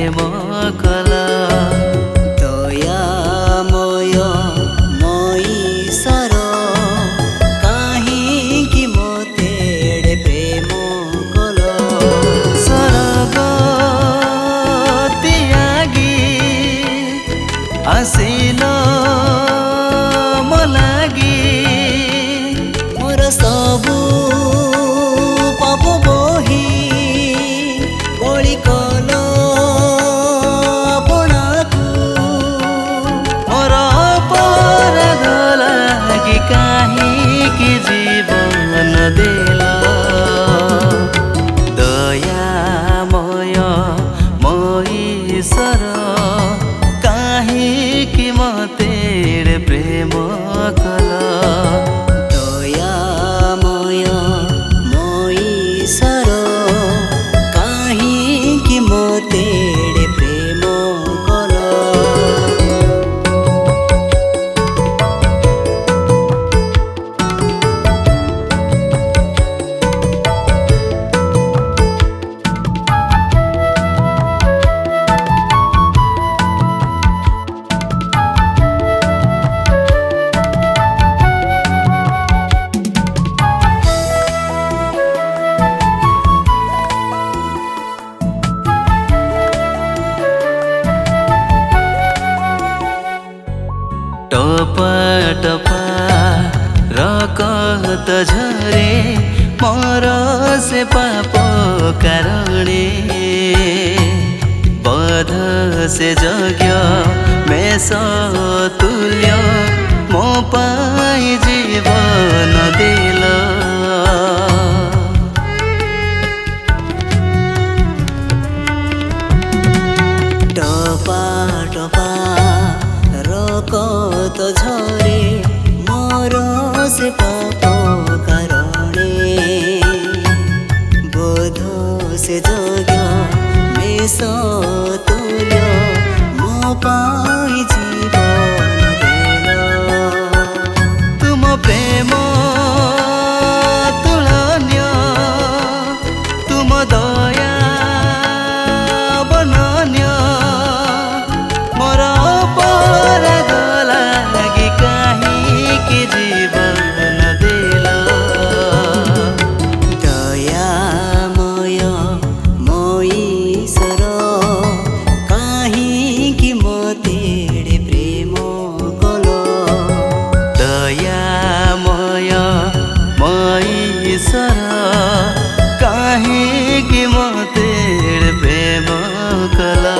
प्रेम कला दयामय मईश्वर काहींकि मते प्रेम कल सरग त्यागी आसिल मलागी मोर सबु पाप बही बळी कल आपणाकु मोर अपराध लागि काहींकि जीवन देला दयामय मईश्वर काहींकि मते प्रेम कला दयामय मईश्वर काहींकि मते प्रेम कल टपा टपा रकत झरे मोर से पाप कारणे बध से यज्ञ मेष तुल्य मो पाई जीवन दिल टपा टपा रकत झरे मोर से पाप कारणे बोध से यज्ञ मेष तुल्य मो पाई जीवन देल तुम प्रेम तुलन्य तुम दया बनन्य मोर अपराध लागि काहींकि जीवन देल दयामय मईश्वर काहींकि मते प्रेम कल दयामय मईश्वर काहींकि मते प्रेम कला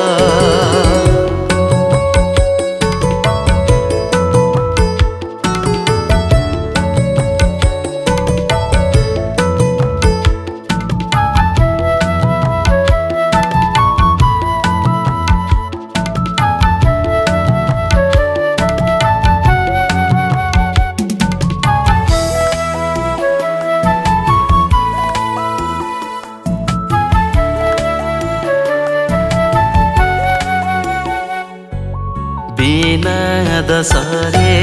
बिना दशरे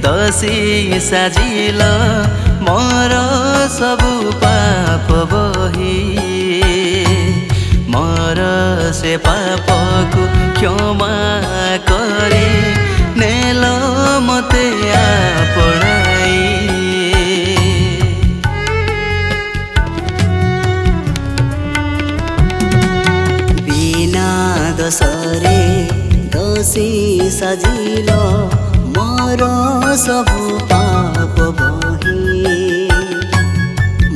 दशी साजिल मोर सबु पाप बही मोर से पापको क्षमा करे नेल मते आपणाई बिना दशरे दशी साजिल मोर सबु पाप बही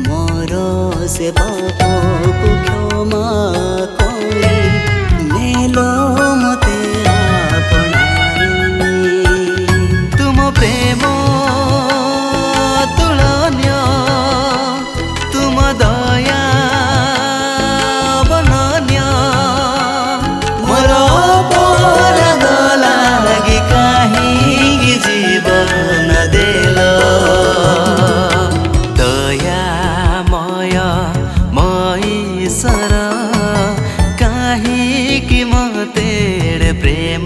मोर से पापको क्षमा करे नेल मते आपणाई तुम प्रेम तुलन्य तुम दया बनन्य मोर अपराध लागि काहींकि जीवन देल दयामय मईश्वर काहींकि मते प्रेम